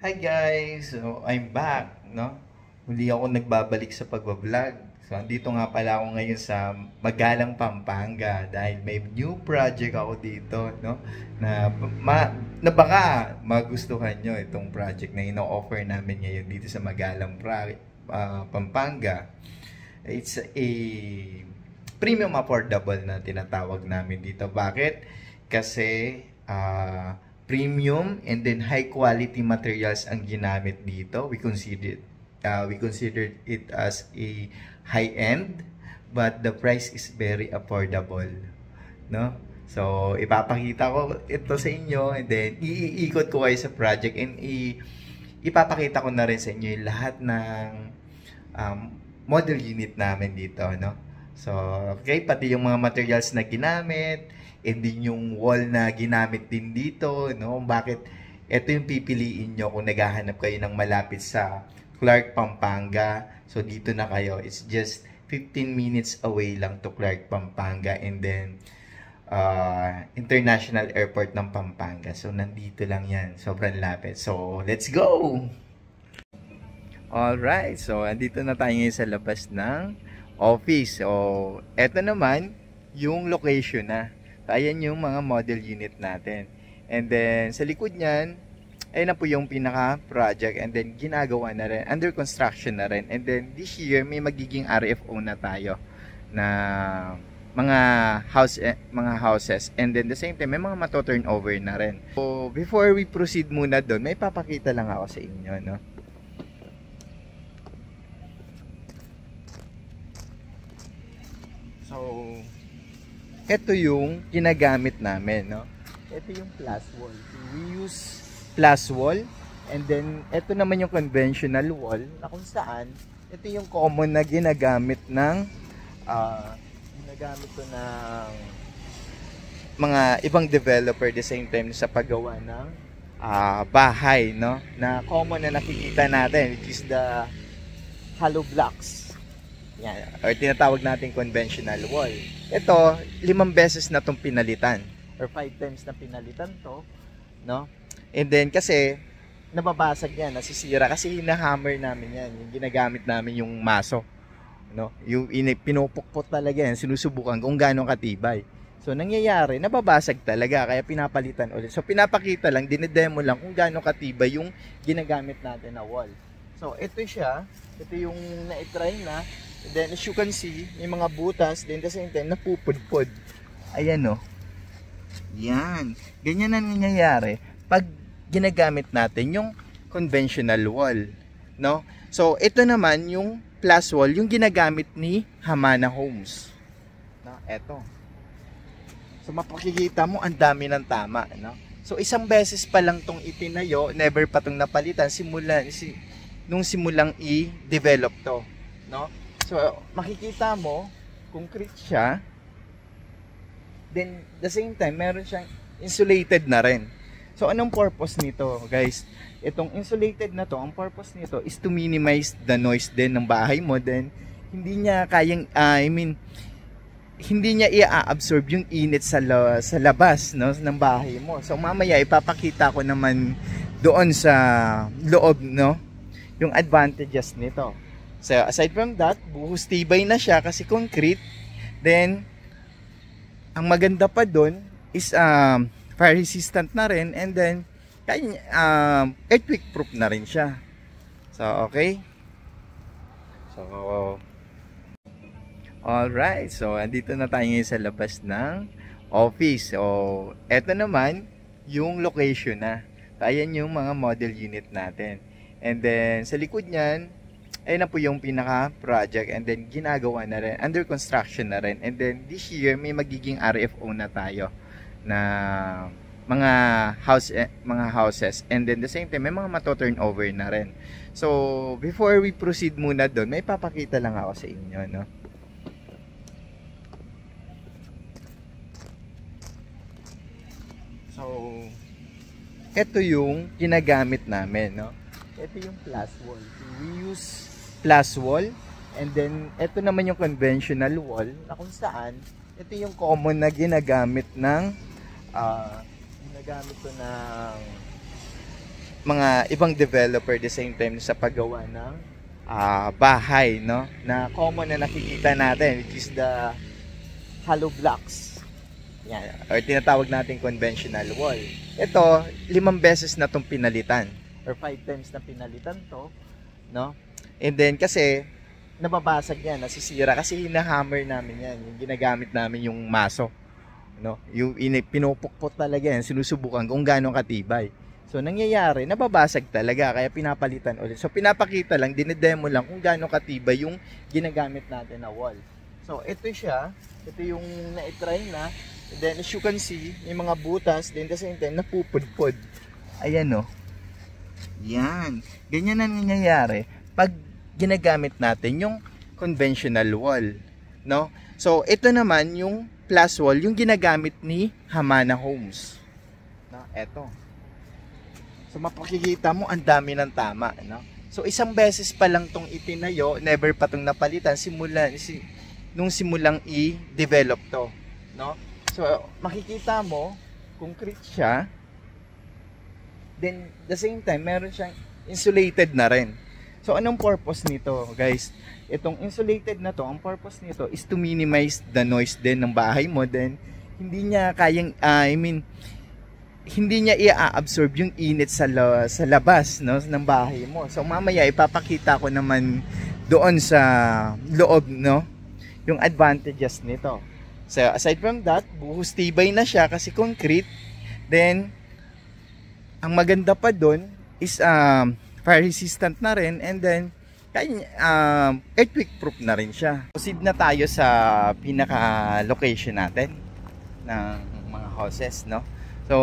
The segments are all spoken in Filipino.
Hi guys! So, I'm back, no? Muli ako nagbabalik sa pagbablog. So, andito nga pala ako ngayon sa Magalang, Pampanga dahil may new project ako dito, no? Na baka magustuhan nyo itong project na ino-offer namin ngayon dito sa Magalang, Pampanga. It's a premium affordable na tinatawag namin dito. Bakit? Kasi, premium and then high quality materials ang ginamit dito. We considered it as a high end, but the price is very affordable, no? So ipapakita ko ito sa inyo, and then iikot ko kayo sa project, and ipapakita ko na rin sa inyo yung lahat ng model unit namin dito, no? So okay, pati yung mga materials na ginamit, and din yung wall na ginamit din dito, no? Bakit ito yung pipiliin nyo kung naghahanap kayo ng malapit sa Clark, Pampanga. So dito na kayo. It's just 15 minutes away lang to Clark, Pampanga, and then International Airport ng Pampanga. So nandito lang yan. Sobrang lapit. So let's go! Alright, so andito na tayo ngayon sa labas ng office. So eto naman yung location na. Ayan yung mga model unit natin. And then, sa likod niyan, ayun na po yung pinaka-project. And then, ginagawa na rin. Under construction na rin. And then, this year, may magiging RFO na tayo na mga houses. And then, the same time, may mga mato-turnover na rin. So, before we proceed muna doon, may papakita lang ako sa inyo, no? So, ito yung ginagamit namin, no? Ito yung plus wall. We use plus wall, and then ito naman yung conventional wall na kung saan ito yung common na ginagamit ng mga ibang developer the same time sa paggawa ng bahay, no? Na common na nakikita natin, which is the hollow blocks. Yan, or tinatawag natin conventional wall. Ito, 5 beses na itong pinalitan, or 5 times na pinalitan to, no? And then kasi nababasag yan, nasisira kasi hinahammer namin yan, yung ginagamit namin yung maso, no? Yung pinupukpot talaga yan, sinusubukan kung gaano katibay. So nangyayari, nababasag talaga, kaya pinapalitan ulit. So pinapakita lang, dinedemo lang kung gaano katibay yung ginagamit natin na wall. So ito siya, ito yung na-try na. And then as you can see, may mga butas, then the same time napupudpod. Ayan, no. Yan. Ganyan ang nangyayari pag ginagamit natin yung conventional wall, no? So ito naman yung plus wall, yung ginagamit ni Hamana Homes. No, eto. So mapakikita mo ang dami ng tama, no? So isang beses pa lang tong itinayo, never pa tong napalitan nung simulang i-develop to, no? So, makikita mo, concrete siya. Then, the same time, meron siyang insulated na rin. So, anong purpose nito, guys? Itong insulated na to, ang purpose nito is to minimize the noise din ng bahay mo. Then, hindi niya kayang, hindi niya i-absorb yung init sa labas, no, ng bahay mo. So, mamaya, ipapakita ko naman doon sa loob, no, yung advantages nito. So, aside from that, buhos tibay na siya kasi concrete. Then, ang maganda pa doon is fire resistant na rin. And then, earthquake proof na rin siya. So, okay. So, alright. So, andito na tayo ngayon sa labas ng office. So, eto naman yung location na. Ayan yung mga model unit natin. And then, sa likod niyan, ayun na po yung pinaka-project, and then ginagawa na rin, under construction na rin. And then this year may magiging RFO na tayo na mga houses, and then the same time may mga mato-turnover na rin. So before we proceed muna doon, may papakita lang ako sa inyo, no? So ito yung ginagamit namin, no? Ito yung plus wall. We use plus wall, and then ito naman yung conventional wall na kung saan ito yung common na ginagamit ng mga ibang developer the same time sa paggawa ng bahay, no, na common na nakikita natin, which is the hollow blocks. Yan, or tinatawag natin conventional wall. Ito, 5 beses na itong pinalitan or 5 times na pinalitan to, no? And then kasi nababasag yan, nasisira kasi hinahammer namin yan, yung ginagamit namin yung maso, no? Yung pinupukpot talaga yan, sinusubukan kung gaano katibay. So nangyayari, nababasag talaga, kaya pinapalitan ulit. So pinapakita lang, dinedemo lang kung gaano katibay yung ginagamit natin na wall. So ito siya, ito yung na-try na. And then as you can see, may mga butas, then the same time napupudpod. Ayan, no. Yan. Ganyan na nangyayari pag ginagamit natin yung conventional wall, no? So ito naman yung plus wall, yung ginagamit ni Hamana Homes, no? Ito. So mapakikita mo ang dami ng tama, no? So isang beses pa lang tong itinayo, never pa tong napalitan nung simulang i-develop to, no? So makikita mo concrete siya, then the same time meron siyang insulated na rin. So anong purpose nito, guys? Itong insulated na to, ang purpose nito is to minimize the noise din ng bahay mo. Then hindi niya kayang hindi niya i-absorb yung init sa labas, no, ng bahay mo. So mamaya ipapakita ko naman doon sa loob, no, yung advantages nito. So aside from that, buhos tibay na siya kasi concrete. Then ang maganda pa doon is fire resistant na rin, and then earthquake proof na rin siya. Proceed na tayo sa pinaka location natin ng mga houses, no. So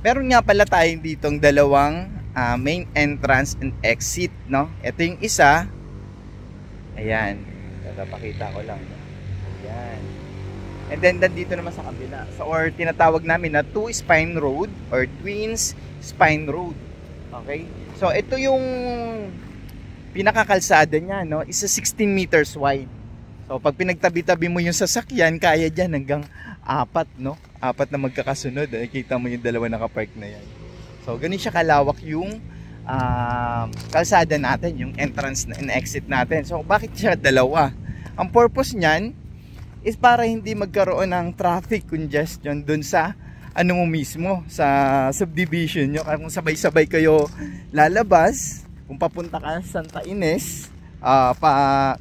meron nga pala tayong ditong dalawang main entrance and exit, no. Ito yung isa, ayan, papakita ko lang, no? Ayan. And then nandito naman sa kabila, so, or tinatawag namin na two spine road or twins spine road. Okay, so ito yung pinakakalsada niya, no, is 16 meters wide. So pag pinagtabi-tabi mo yung sasakyan, kaya dyan hanggang 4, no, 4 na magkakasunod. Nakikita mo yung dalawa nakapark na yan. So ganun siya kalawak yung kalsada natin, yung entrance and exit natin. So bakit siya dalawa? Ang purpose niyan is para hindi magkaroon ng traffic congestion dun sa ano mo mismo, sa subdivision nyo. Kung sabay-sabay kayo lalabas, kung papunta ka sa Santa Ines,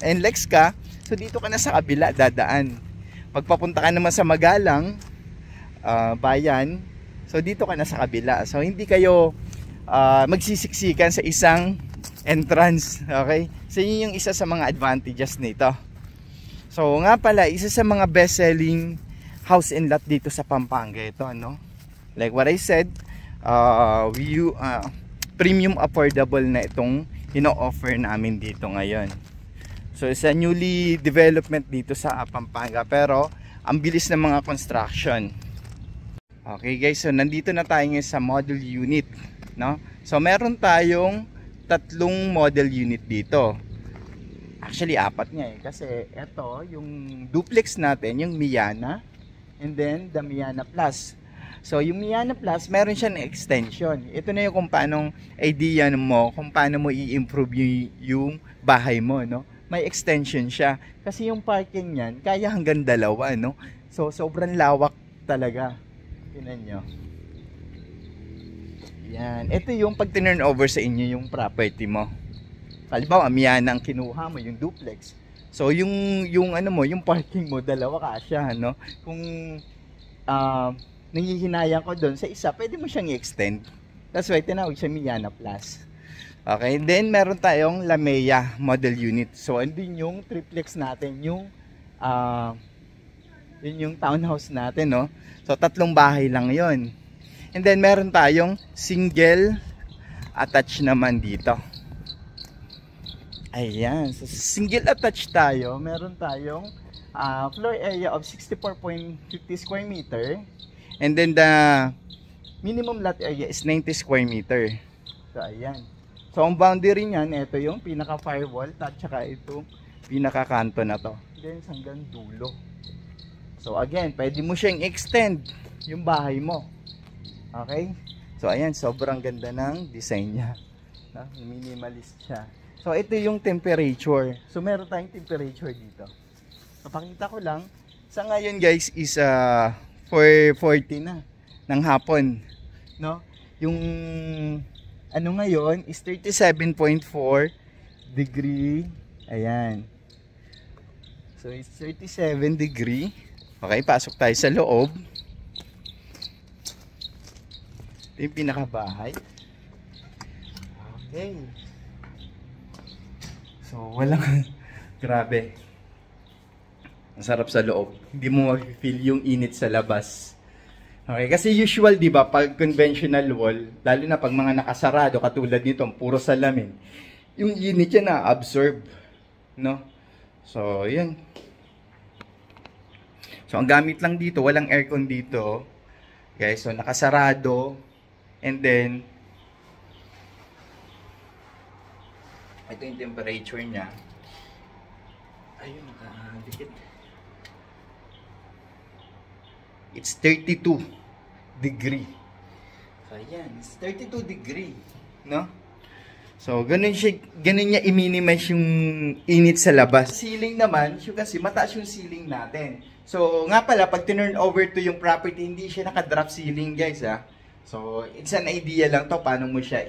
NLEX ka, so dito ka na sa kabila dadaan. Pag papunta ka naman sa Magalang, bayan, so dito ka na sa kabila. So hindi kayo magsisiksikan sa isang entrance. Okay? So yun yung isa sa mga advantages nito. So nga pala, isa sa mga best-selling house and lot dito sa Pampanga ito, no? Like what I said, premium affordable na itong ino-offer namin dito ngayon. So it's a newly development dito sa Pampanga, pero ang bilis ng mga construction. Okay guys, so nandito na tayo ngayon sa model unit, no? So meron tayong 3 model unit dito. Actually 4 nga kasi ito yung duplex natin, yung Miana, and then the Miana Plus. So yung Miana Plus, meron siya na extension. Ito na yung kung paanong idea mo, kung paano mo i-improve yung bahay mo, no? May extension siya. Kasi yung parking niyan, kaya hanggang 2, no? So sobrang lawak talaga. Tingnan nyo. Yan. Ito yung pag turn over sa inyo yung property mo. Halimbawa, Miana ang kinuha mo, yung duplex. So yung ano mo, yung parking mo, 2 kasya, no? Kung nangihinayang ko doon sa isa, pwede mo siyang i-extend. That's why tinawag siya Miana Plus. Okay, then meron tayong Lamea model unit. So andun yung triplex natin, yung yun yung townhouse natin, no? So 3 bahay lang yon. And then meron tayong single attached naman dito. Ayan, so single attached tayo. Meron tayong floor area of 64.50 square meter. And then the minimum lot area is 90 square meter. So ayan. So ang boundary niyan, ito yung pinaka firewall, at saka itong pinaka kanto na to. Then hanggang dulo. So again, pwede mo siyang extend yung bahay mo. Okay? So ayan, sobrang ganda ng design niya. No? Minimalist siya. So ito yung temperature. So meron tayong temperature dito. Papakita ko lang. Sa ngayon guys is 4:40 na ng hapon. No? Yung ano ngayon is 37.4 degree. Ayan. So it's 37 degree. Okay, pasok tayo sa loob. Ito yung pinakabahay. Okay. So walang grabe. Ang sarap sa loob. Hindi mo ma-feel yung init sa labas. Okay, kasi usual 'di ba pag conventional wall, lalo na pag mga nakasarado katulad nito, puro salamin, yung init niya na-absorb, no? So, 'yun. So, ang gamit lang dito, walang aircon dito. Guys, so nakasarado. And then ito yung temperature niya. Ayun, nakadikit. It's 32 degree. So, ayan. It's 32 degree. No? So, ganun niya i-minimize yung init sa labas. Ceiling naman, you can see, mataas yung ceiling natin. So, nga pala, pag turn over to yung property, hindi siya naka-drop ceiling, guys, ha. So, it's an idea lang to paano mo siya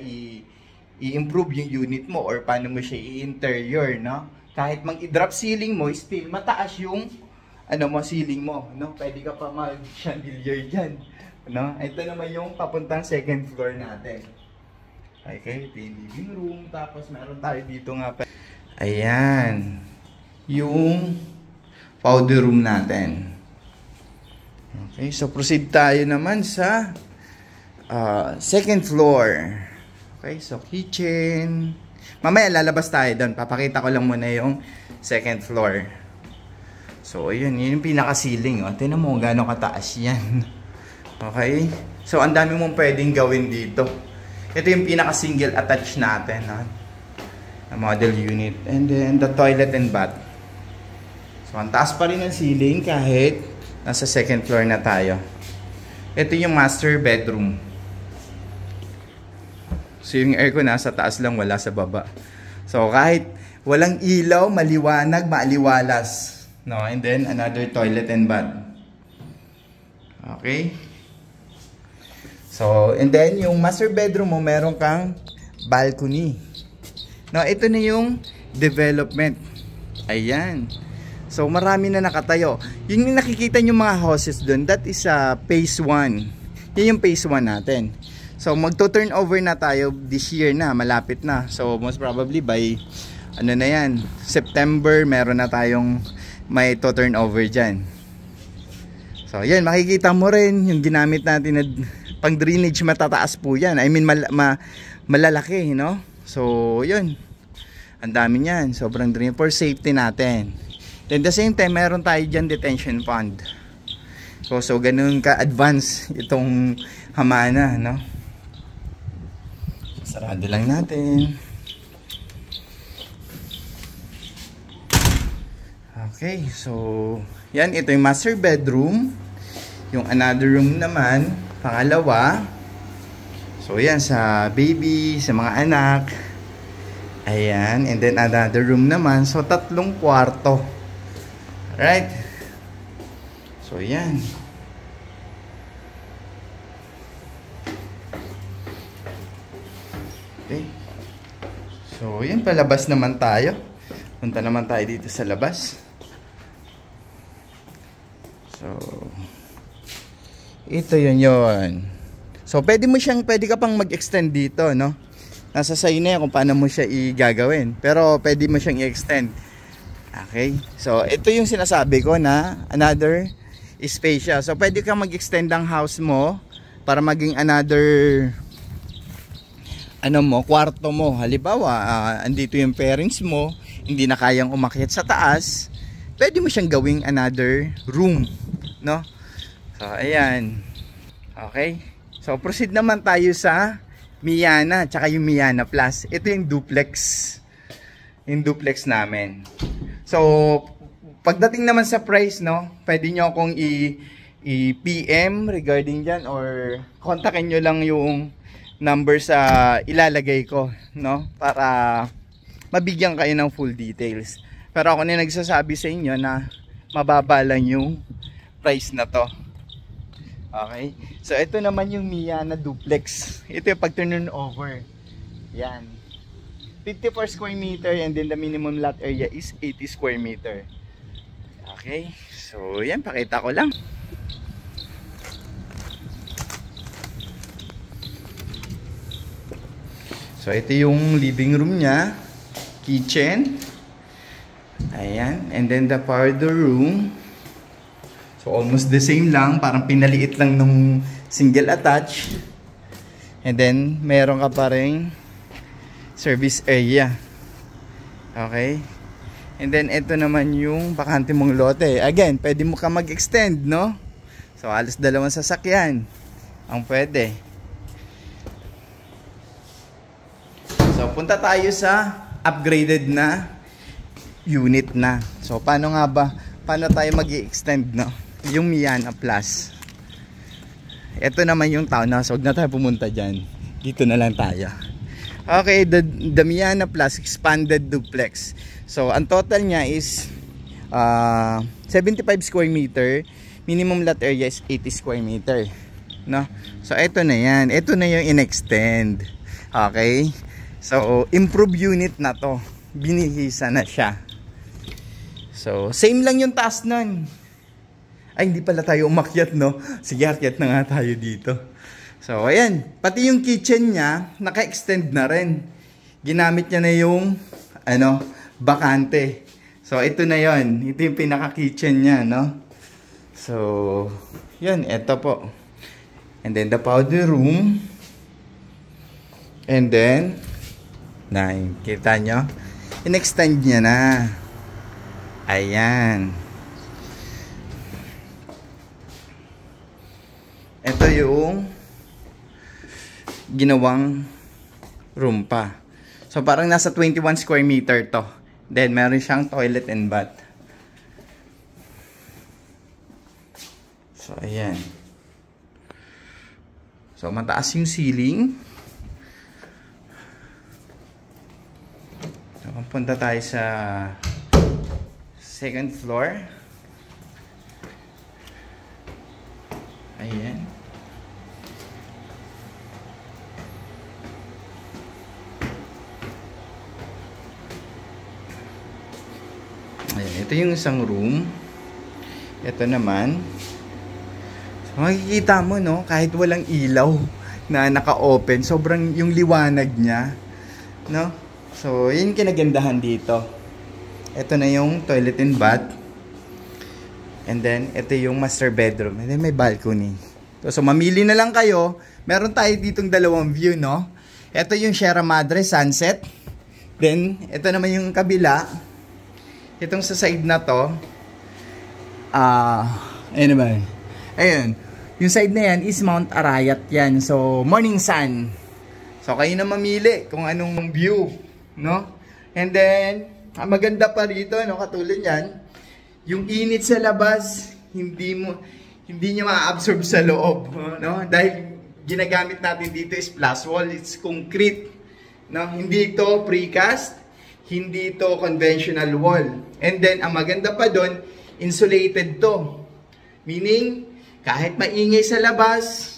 i-improve yung unit mo or paano mo siya i-interior, no? Kahit mag-i-drop ceiling mo, still mataas yung ceiling mo, no? Pwede ka pa mag-chandelier dyan, no? Ito naman yung papuntang second floor natin. Okay, ito yung living room. Tapos meron tayo dito nga pa. Ayan. Yung powder room natin. Okay, so proceed tayo naman sa second floor. Okay, so kitchen. Mamaya lalabas tayo doon. Papakita ko lang muna yung second floor. So, ayun. Yun yung pinaka-ceiling. Oh. Tingnan mo gano'ng kataas yan. Okay? So, ang dami mong pwedeng gawin dito. Ito yung pinaka-single attach natin. No? Na model unit. And then, the toilet and bath. So, ang taas pa rin ng ceiling kahit nasa second floor na tayo. Ito yung master bedroom. So, yung aircon nasa taas lang, wala sa baba. So, kahit walang ilaw, maliwanag, maaliwalas. No? And then, another toilet and bath. Okay? So, and then, yung master bedroom mo, meron kang balcony. No, ito na yung development. Ayan. So, marami na nakatayo. Yung nakikita nyo mga houses dun, that is phase 1. Yan yung phase 1 natin. So, magto-turn over na tayo this year na, malapit na. So, most probably by, September, meron na tayong may to-turn over dyan. So, yan, makikita mo rin yung ginamit natin na pang drainage, matataas po yan. I mean, malalaki, no? So, yun. Ang dami niyan. Sobrang drainage for safety natin. Then, the same time, meron tayo dyan detention pond. So ganun ka-advance itong hamana, no? Sarado lang natin. Okay, so yan, ito yung master bedroom. Yung another room naman, pangalawa. So yan, sa baby, sa mga anak. Ayan, and then another room naman. So 3 kwarto. Right? So yan. Okay. So yan, palabas naman tayo. Punta naman tayo dito sa labas. So ito yun. So pwede ka pang mag-extend dito, no? Nasa sa'yo na yan kung paano mo siya i-gagawin. Pero pwede mo siyang i-extend. Okay? So ito yung sinasabi ko na another space siya. So pwede kang mag-extend ang house mo para maging another kwarto mo. Halimbawa, andito yung parents mo, hindi na kayang umakyat sa taas, pwede mo siyang gawing another room, no? So ayan. Okay? So proceed naman tayo sa Miana, tsaka yung Miana Plus. Ito yung duplex. Yung duplex namin. So pagdating naman sa price, no, pwede nyo akong i-PM regarding dyan or kontakin nyo lang yung numbers ilalagay ko, no? Para mabigyan kayo ng full details. Pero ako na nagsasabi sa inyo na mababa lang yung price na to. Okay? So ito naman yung Miana duplex. Ito yung pag turn over. Yan. 54 square meter and then the minimum lot area is 80 square meter. Okay? So yan, pakita ko lang. So ito yung living room niya, kitchen. Ayan, and then the powder room. So almost the same lang, parang pinaliit lang nung single attach. And then meron ka pa ring service area. Okay? And then ito naman yung bakante mong lote. Again, pwede mo ka mag-extend, no? So halos 2 sasakyan ang pwede. So punta tayo sa upgraded na unit na. So paano nga ba? Paano tayo mag-i-extend, no? Yung Miana Plus. Ito naman yung townhouse. Huwag na tayo pumunta dyan. Dito na lang tayo. Okay, the Miana Plus expanded duplex. So ang total niya is 75 square meter. Minimum lot area is 80 square meter, no? So ito na yan. Ito na yung in-extend. Okay? So improve unit na to. Binihisa na siya. So same lang yung taas nun. Ay, hindi pala tayo umakyat, no? Sige, akyat na nga tayo dito. So ayan, pati yung kitchen niya naka-extend na rin. Ginamit niya na yung bakante. So ito na yon. Ito yung pinaka-kitchen niya, no? So yun, ito po. And then the powder room. And then kita nyo? In-extend niya na. Ayan. Ito yung ginawang room pa. So parang nasa 21 square meter to. Then meron siyang toilet and bath. So ayan. So mataas yung ceiling. So punta tayo sa second floor. Ayan. Ayan, ito yung isang room. Ito naman. So, makikita mo, no? Kahit walang ilaw na naka-open, sobrang yung liwanag niya, no? So, yun kinagandahan dito. Ito na yung toilet and bath. And then, ito yung master bedroom. And then, may balcony. So, mamili na lang kayo. Meron tayo ditong dalawang view, no? Ito yung Sierra Madre sunset. Then, ito naman yung kabila. Itong sa side na to, ayun ba? Ayun. Yung side na yan is Mount Arayat yan. So, morning sun. So, kayo na mamili kung anong view, no? And then, ang maganda pa rito, no, katulad yan, yung init sa labas, hindi niya ma-absorb sa loob, no? Dahil ginagamit natin dito is plus wall, it's concrete, no? Hindi ito precast, hindi ito conventional wall. And then, ang maganda pa doon, insulated to. Meaning, kahit maingay sa labas,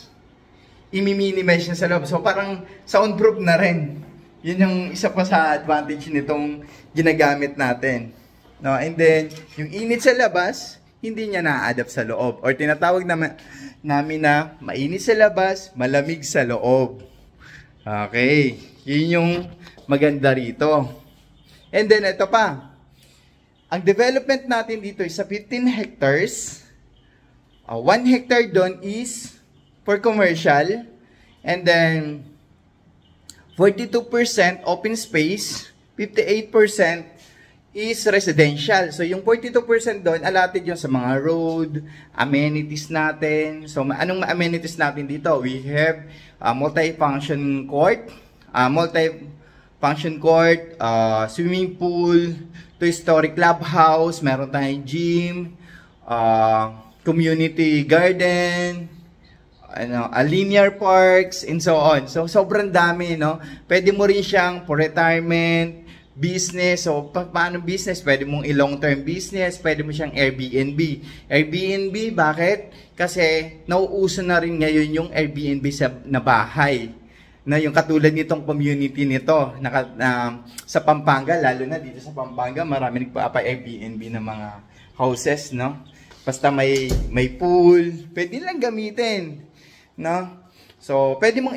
i-minimize niya sa loob. So, parang soundproof na rin. Yun yung isa pa sa advantage nitong ginagamit natin. No? And then, yung init sa labas, hindi niya na-adapt sa loob. Or tinatawag namin na mainit sa labas, malamig sa loob. Okay. Yun yung maganda rito. And then, ito pa. Ang development natin dito is sa 15 hectares. 1 hectare doon is for commercial. And then, 42% open space. 58% is residential. So, yung 42% doon, allotted yun sa mga road, amenities natin. So, anong amenities natin dito? We have multi-function court, swimming pool, two-story clubhouse, meron tayong gym, community garden, linear parks, and so on. So, sobrang dami, no? Pwede mo rin siyang for retirement, business. So, paano business? Pwede mong i-long-term business, pwede mo siyang Airbnb. Airbnb, bakit? Kasi, nauuso na rin ngayon yung Airbnb na bahay. Na yung katulad nitong community nito, sa Pampanga, lalo na dito sa Pampanga, marami nagpa-Airbnb ng mga houses, no? Basta may pool, pwede lang gamitin, no? So, pwede mong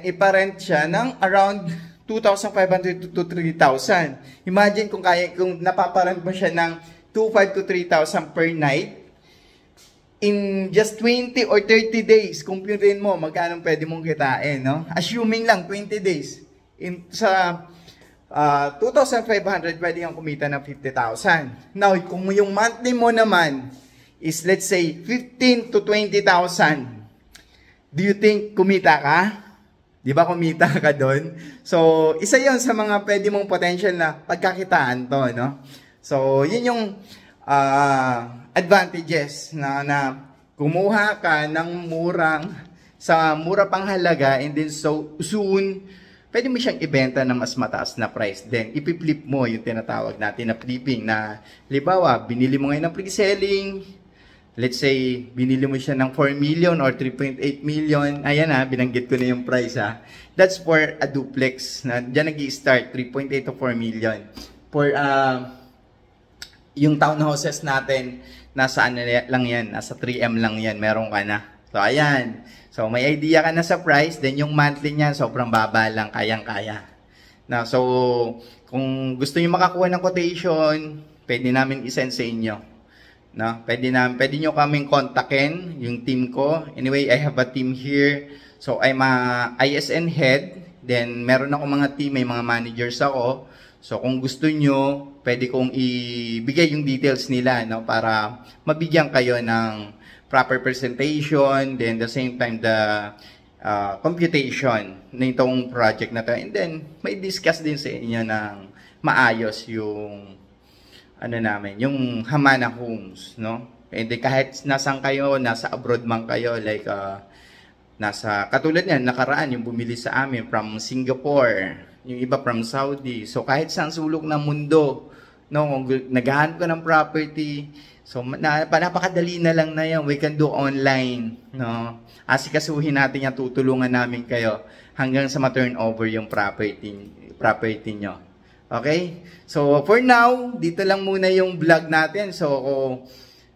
iparent siya ng around 2,500 to 3,000. Imagine kung napaparent mo siya ng 2,500 to 3,000 per night, in just 20 or 30 days, computerin mo magkano pwede mong kitain, no? Assuming lang 20 days. Sa 2,500, pwede kang kumita ng 50,000. Now, kung yung monthly mo naman is, let's say, 15 to 20,000, do you think kumita ka? Di ba kumita ka doon? So, isa yon sa mga pwede mong potential na pagkakitaan to, no? So, yun yung advantages na kumuha ka ng sa mura pang halaga, and then so soon, pwede mo siyang ibenta ng mas mataas na price. Then, ipi-flip mo yung tinatawag natin na flipping na, halimbawa, binili mo ngayon ng pre-selling, let's say, binili mo siya ng 4 million or 3.8 million. Ayan binanggit ko na yung price That's for a duplex. Diyan nag-i-start, 3.8 to 4 million. For yung townhouses natin, nasa lang yan, nasa 3M lang yan, meron ka na. So, ayan. So, may idea ka na sa price, then yung monthly niya, sobrang baba lang, kayang-kaya. So, kung gusto niyo makakuha ng quotation, pwede namin isend sa inyo. No, pwede nyo kaming kontakin, yung team ko. Anyway, I have a team here. So, I'm a ISN head. Then, meron ako mga team, may mga managers ako. So, kung gusto nyo, pwede kong ibigay yung details nila, no, para mabigyan kayo ng proper presentation, then the same time, the computation nitong project na to. And then, may discuss din sa inyo ng maayos yung yung Hamana Homes, no? Hindi kahit nasan kayo, nasa abroad man kayo, like katulad niyan, nakaraan yung bumili sa amin from Singapore, yung iba from Saudi. So kahit saan sulok ng mundo, no, kung naghahanap ka ng property, so napakadali na lang na yan. We can do online, no? Asikasuhin natin yan, tutulungan namin kayo hanggang sa ma-turnover yung property nyo. Okay? So, for now, dito lang muna yung vlog natin. So,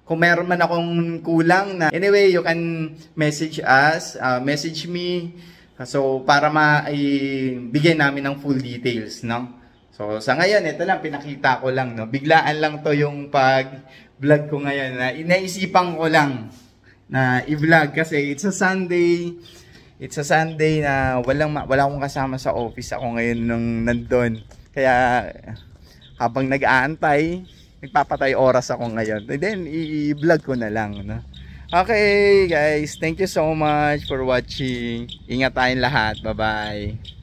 kung meron man akong kulang na, anyway, you can message us, message me. So, para maibigay namin ng full details, no? So, sa ngayon, ito lang, pinakita ko lang, no? Biglaan lang to yung pag-vlog ko ngayon. Inaisipan ko lang na i-vlog kasi it's a Sunday. It's a Sunday na wala akong kasama sa office. Ako ngayon nung nandun. Kaya habang nag-aantay, nagpapatay oras ako ngayon. And then, i-vlog ko na lang. No? Okay guys, thank you so much for watching. Ingat tayong lahat. Bye-bye.